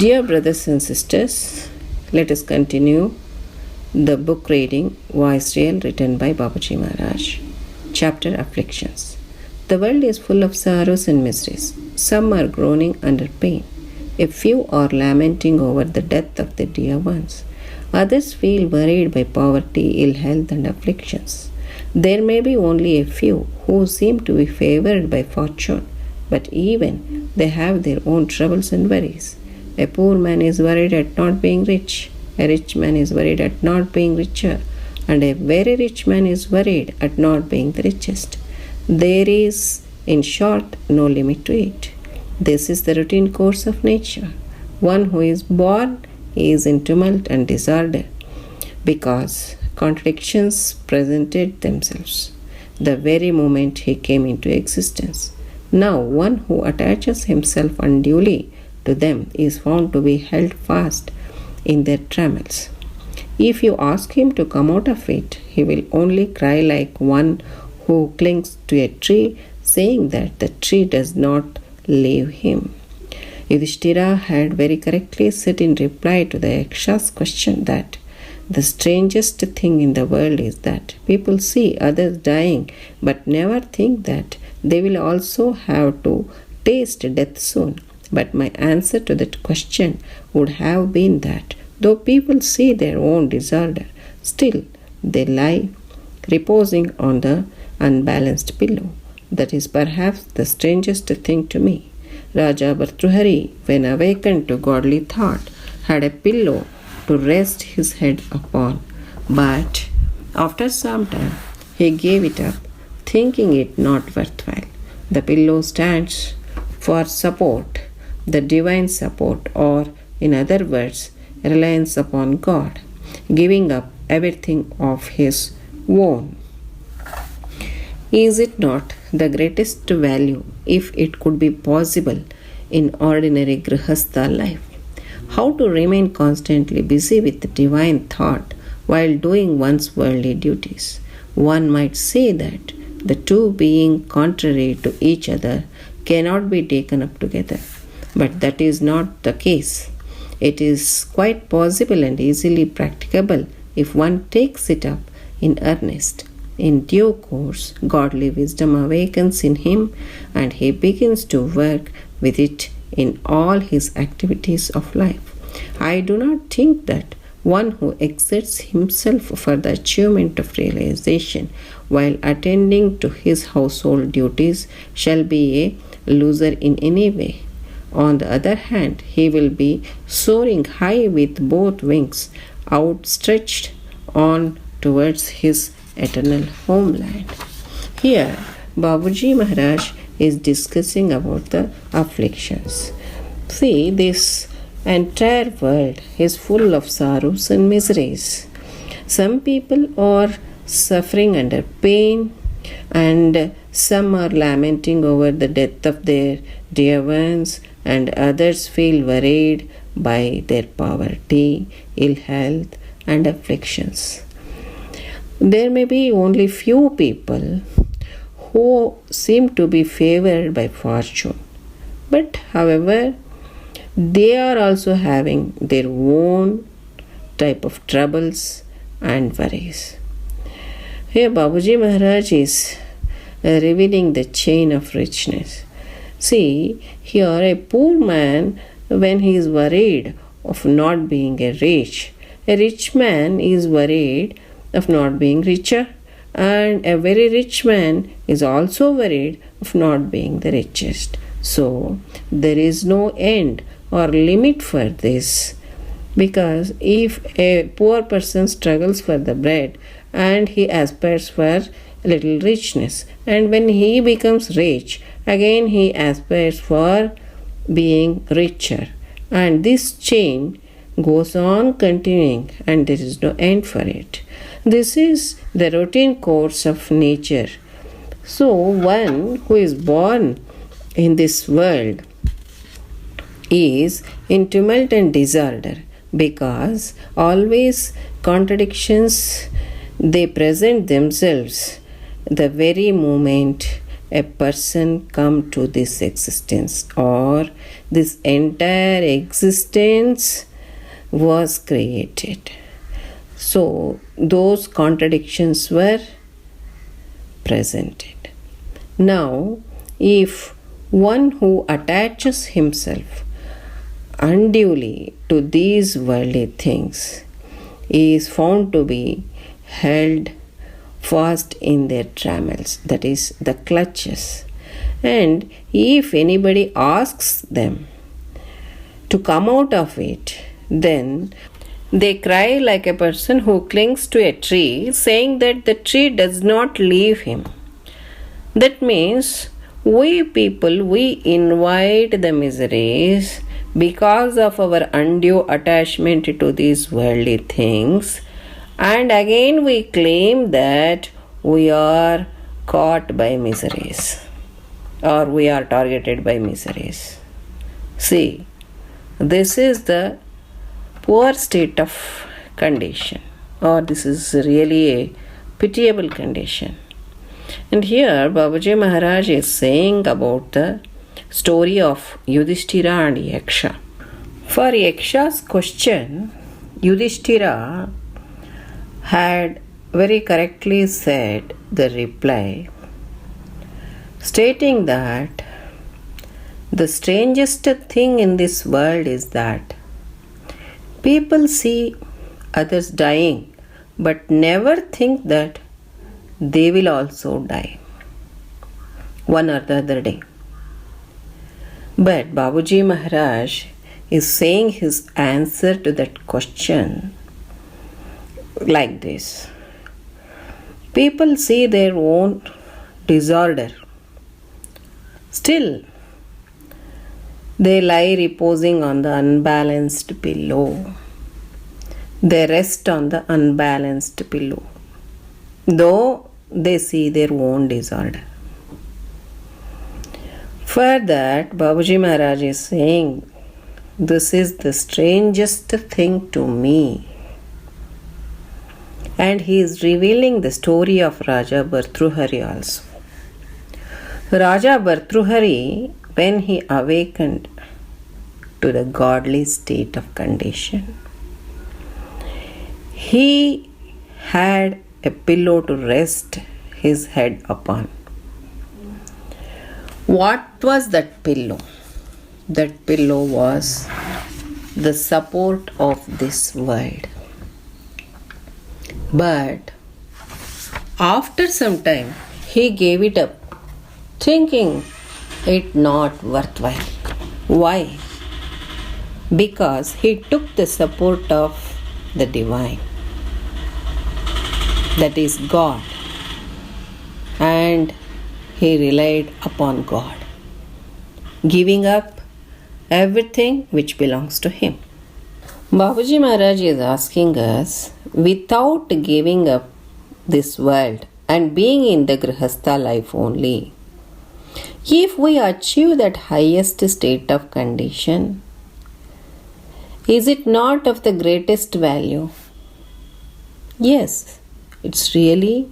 Dear brothers and sisters, let us continue the book reading Voice Real written by Babaji Maharaj. Chapter Afflictions. The world is full of sorrows and miseries. Some are groaning under pain. A few are lamenting over the death of their dear ones. Others feel worried by poverty, ill health, and afflictions. There may be only a few who seem to be favored by fortune, but even they have their own troubles and worries. A poor man is worried at not being rich. A rich man is worried at not being richer. And a very rich man is worried at not being the richest. There is, in short, no limit to it. This is the routine course of nature. One who is born is in tumult and disorder because contradictions presented themselves the very moment he came into existence. Now, one who attaches himself unduly to them is found to be held fast in their trammels. If you ask him to come out of it, he will only cry like one who clings to a tree, saying that the tree does not leave him. Yudhishthira had very correctly said in reply to the Yaksha's question that the strangest thing in the world is that people see others dying but never think that they will also have to taste death soon. But my answer to that question would have been that though people see their own disorder, still they lie reposing on the unbalanced pillow. That is perhaps the strangest thing to me. Raja Bhartruhari, when awakened to godly thought, had a pillow to rest his head upon, but after some time he gave it up, thinking it not worthwhile. The pillow stands for support, the divine support, or in other words, reliance upon God, giving up everything of his own. Is it not the greatest value if it could be possible in ordinary grihastha life? How to remain constantly busy with divine thought while doing one's worldly duties? One might say that the two being contrary to each other cannot be taken up together. But that is not the case. It is quite possible and easily practicable if one takes it up in earnest. In due course, godly wisdom awakens in him and he begins to work with it in all his activities of life. I do not think that one who exerts himself for the achievement of realization while attending to his household duties shall be a loser in any way. On the other hand, he will be soaring high with both wings outstretched on towards his eternal homeland. Here, Babuji Maharaj is discussing about the afflictions. See, this entire world is full of sorrows and miseries. Some people are suffering under pain, and some are lamenting over the death of their dear ones, and others feel worried by their poverty, ill health, and afflictions. There may be only few people who seem to be favored by fortune, but however, they are also having their own type of troubles and worries. Here Babuji Maharaj is revealing the chain of richness. See, here a poor man, when he is worried of not being a rich man is worried of not being richer, and a very rich man is also worried of not being the richest. So, there is no end or limit for this, because if a poor person struggles for the bread and he aspires for little richness, and when he becomes rich, again he aspires for being richer, and this chain goes on continuing and there is no end for it. This is the routine course of nature. So one who is born in this world is in tumult and disorder because always contradictions they present themselves the very moment a person come to this existence, or this entire existence was created. So those contradictions were presented. Now, if one who attaches himself unduly to these worldly things is found to be held fast in their trammels, that is, the clutches, and if anybody asks them to come out of it, then they cry like a person who clings to a tree, saying that the tree does not leave him. That means we people, we invite the miseries because of our undue attachment to these worldly things, and again we claim that we are caught by miseries, or we are targeted by miseries. See, this is the poor state of condition, or this is really a pitiable condition. And here Babaji Maharaj is saying about the story of Yudhishthira and Yaksha. For Yaksha's question, Yudhishthira had very correctly said the reply, stating that the strangest thing in this world is that people see others dying but never think that they will also die one or the other day. But Babuji Maharaj is saying his answer to that question like this. People see their own disorder. Still, they lie reposing on the unbalanced pillow. They rest on the unbalanced pillow, though they see their own disorder. For that, Babuji Maharaj is saying, this is the strangest thing to me. And he is revealing the story of Raja Bhartruhari also. Raja Bhartruhari, when he awakened to the godly state of condition, he had a pillow to rest his head upon. What was that pillow? That pillow was the support of this world. But after some time, he gave it up, thinking it not worthwhile. Why? Because he took the support of the divine, that is God, and he relied upon God, giving up everything which belongs to him. Babuji Maharaj is asking us, without giving up this world and being in the Grihastha life only, if we achieve that highest state of condition, is it not of the greatest value? Yes, it's really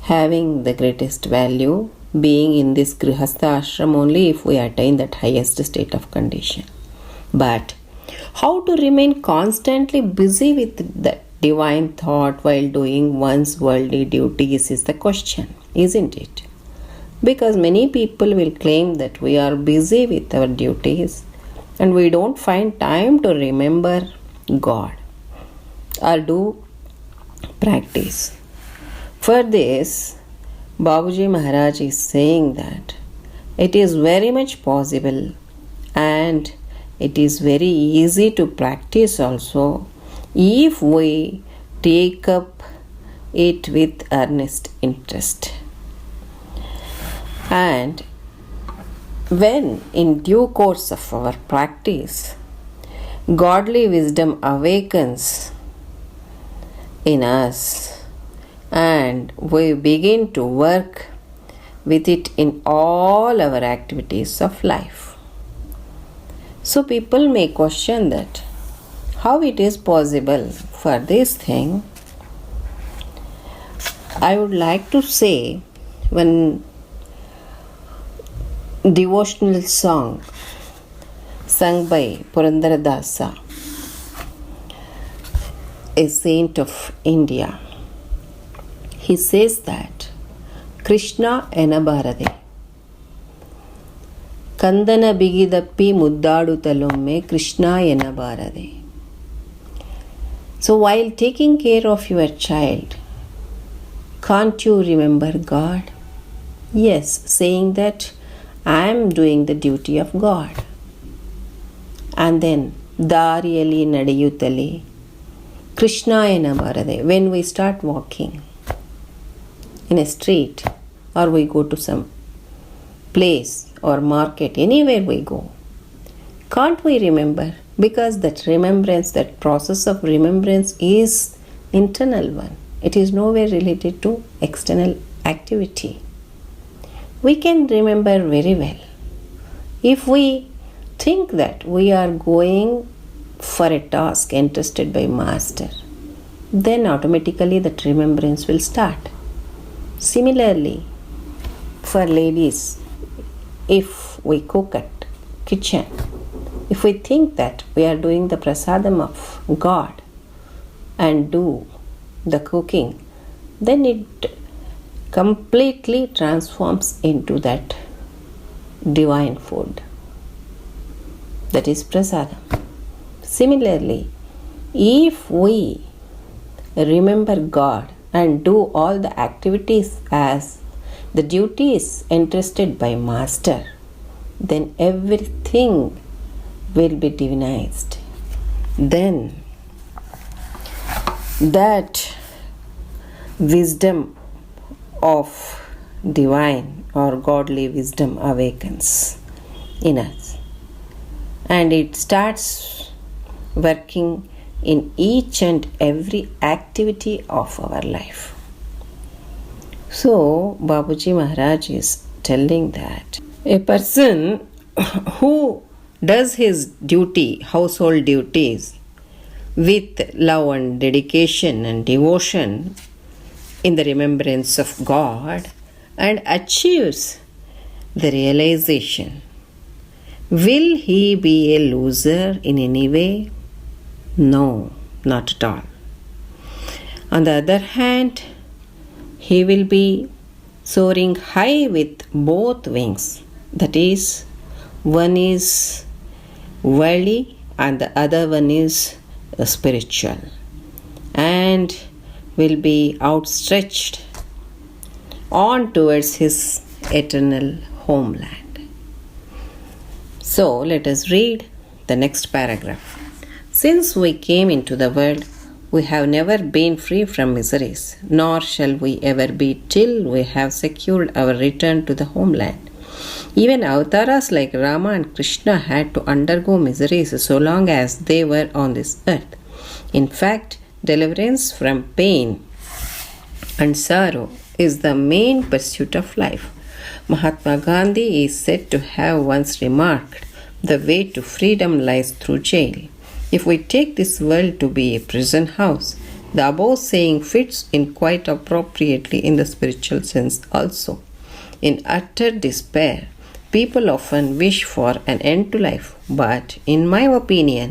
having the greatest value, being in this Grihastha ashram only if we attain that highest state of condition. But how to remain constantly busy with the divine thought while doing one's worldly duties is the question, isn't it? Because many people will claim that we are busy with our duties and we don't find time to remember God or do practice. For this, Babuji Maharaj is saying that it is very much possible and it is very easy to practice also if we take up it with earnest interest. And when in due course of our practice, godly wisdom awakens in us and we begin to work with it in all our activities of life. So people may question that how it is possible for this thing. I would like to say one devotional song sung by Purandaradasa, a saint of India. He says that Krishna enabarade ಕಂದನ ಬಿಗಿದಪ್ಪಿ ಮುದ್ದಾಡುತ್ತಲೊಮ್ಮೆ Krishna ಎನ್ನಬಾರದೆ. So while taking care of your child, can't you remember God? Yes, saying that I am doing the duty of God. And then ದಾರಿಯಲ್ಲಿ ನಡೆಯುತ್ತಲೇ Krishna ಎನ್ನಬಾರದೆ. When we start walking in a street or we go to some place or market, anywhere we go, can't we remember? Because that remembrance, that process of remembrance is internal one. It is nowhere related to external activity. We can remember very well. If we think that we are going for a task entrusted by Master, then automatically that remembrance will start. Similarly, for ladies, if we cook at kitchen, if we think that we are doing the prasadam of God and do the cooking, then it completely transforms into that divine food. That is prasadam. Similarly, if we remember God and do all the activities as the duties entrusted by Master, then everything will be divinized. Then that wisdom of divine or godly wisdom awakens in us, and it starts working in each and every activity of our life. So Babuji Maharaj is telling that a person who does his duty, household duties, with love and dedication and devotion in the remembrance of God and achieves the realization, will he be a loser in any way? No, not at all. On the other hand, he will be soaring high with both wings. That is, one is worldly and the other one is spiritual, and will be outstretched on towards his eternal homeland. So let us read the next paragraph. Since we came into the world, we have never been free from miseries, nor shall we ever be till we have secured our return to the homeland. Even avatars like Rama and Krishna had to undergo miseries so long as they were on this earth. In fact, deliverance from pain and sorrow is the main pursuit of life. Mahatma Gandhi is said to have once remarked, "The way to freedom lies through jail." If we take this world to be a prison house, the above saying fits in quite appropriately in the spiritual sense also. In utter despair, people often wish for an end to life, but in my opinion,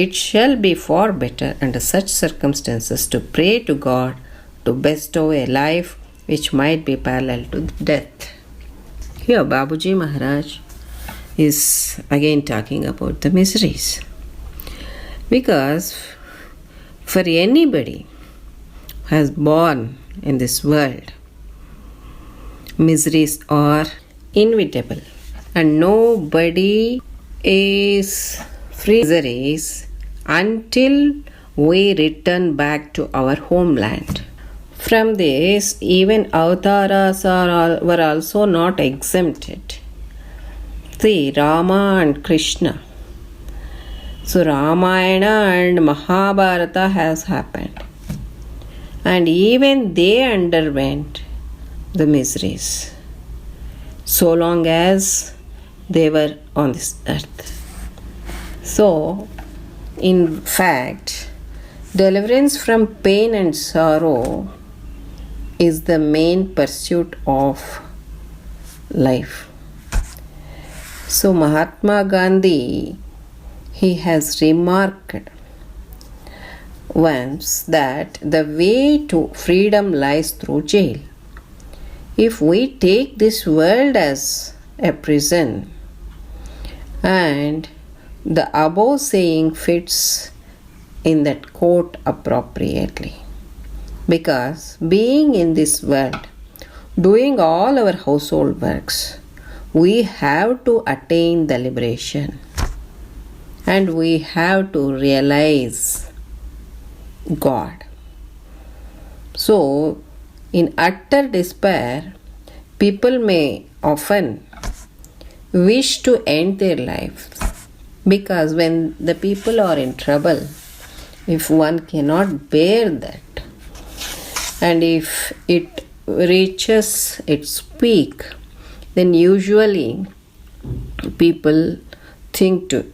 it shall be far better under such circumstances to pray to God to bestow a life which might be parallel to death. Here Babuji Maharaj is again talking about the miseries. Because for anybody who has born in this world, miseries are inevitable, and nobody is free from miseries until we return back to our homeland. From this, even avatars were also not exempted. See, Rama and Krishna. So Ramayana and Mahabharata has happened, and even they underwent the miseries so long as they were on this earth. So, in fact, deliverance from pain and sorrow is the main pursuit of life. So Mahatma Gandhi, he has remarked once that the way to freedom lies through jail. If we take this world as a prison, and the above saying fits in that quote appropriately, because being in this world, doing all our household works, we have to attain the liberation, and we have to realize God. So, in utter despair, people may often wish to end their lives, because when the people are in trouble, if one cannot bear that, and if it reaches its peak, then usually people think to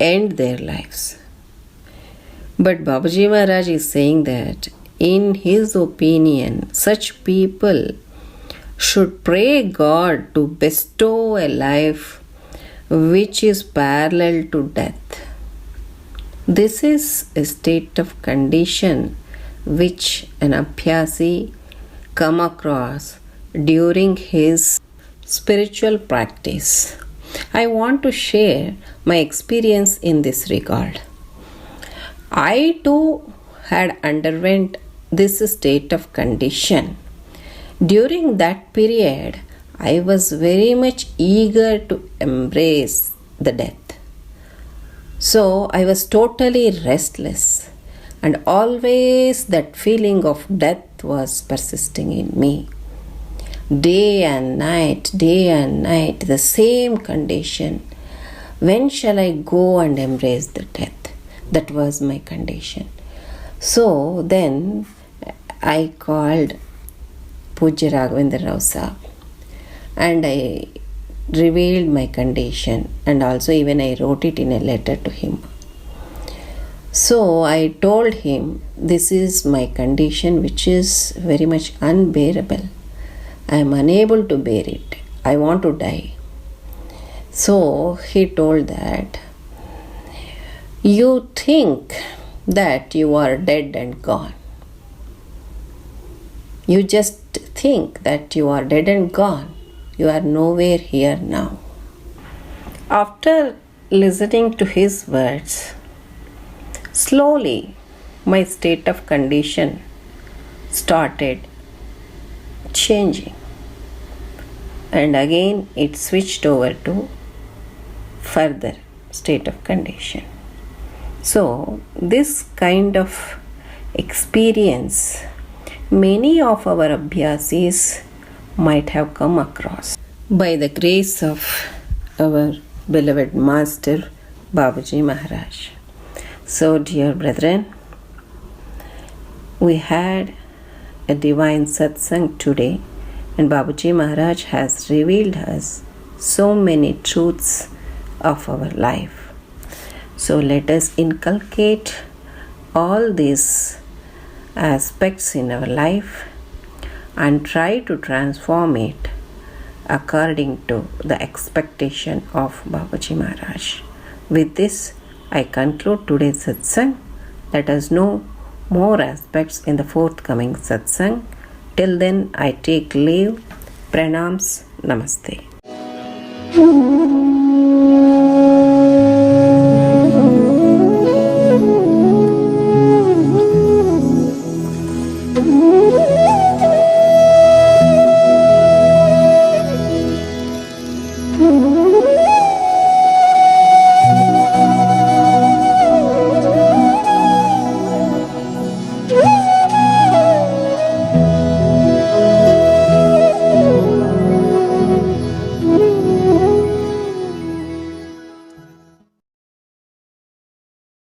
end their lives. But Babaji Maharaj is saying that in his opinion, such people should pray God to bestow a life which is parallel to death. This is a state of condition which an abhyasi come across during his spiritual practice. I want to share my experience in this regard. I too had underwent this state of condition. During that period, I was very much eager to embrace the death. So I was totally restless, and always that feeling of death was persisting in me. Day and night, the same condition. When shall I go and embrace the death? That was my condition. So then I called Pujya Raghavendra Rao Sahib, and I revealed my condition, and also even I wrote it in a letter to him. So I told him, this is my condition which is very much unbearable. I am unable to bear it. I want to die. So he told that, you think that you are dead and gone. You just think that you are dead and gone. You are nowhere here now. After listening to his words, slowly my state of condition started changing. And again it switched over to further state of condition. So this kind of experience many of our abhyasis might have come across by the grace of our beloved Master Babaji Maharaj. So dear brethren, we had a divine satsang today, and Babaji Maharaj has revealed us so many truths of our life. So let us inculcate all these aspects in our life and try to transform it according to the expectation of Babaji Maharaj. With this, I conclude today's satsang. Let us know more aspects in the forthcoming satsang. Till then, I take leave. Pranams. Namaste.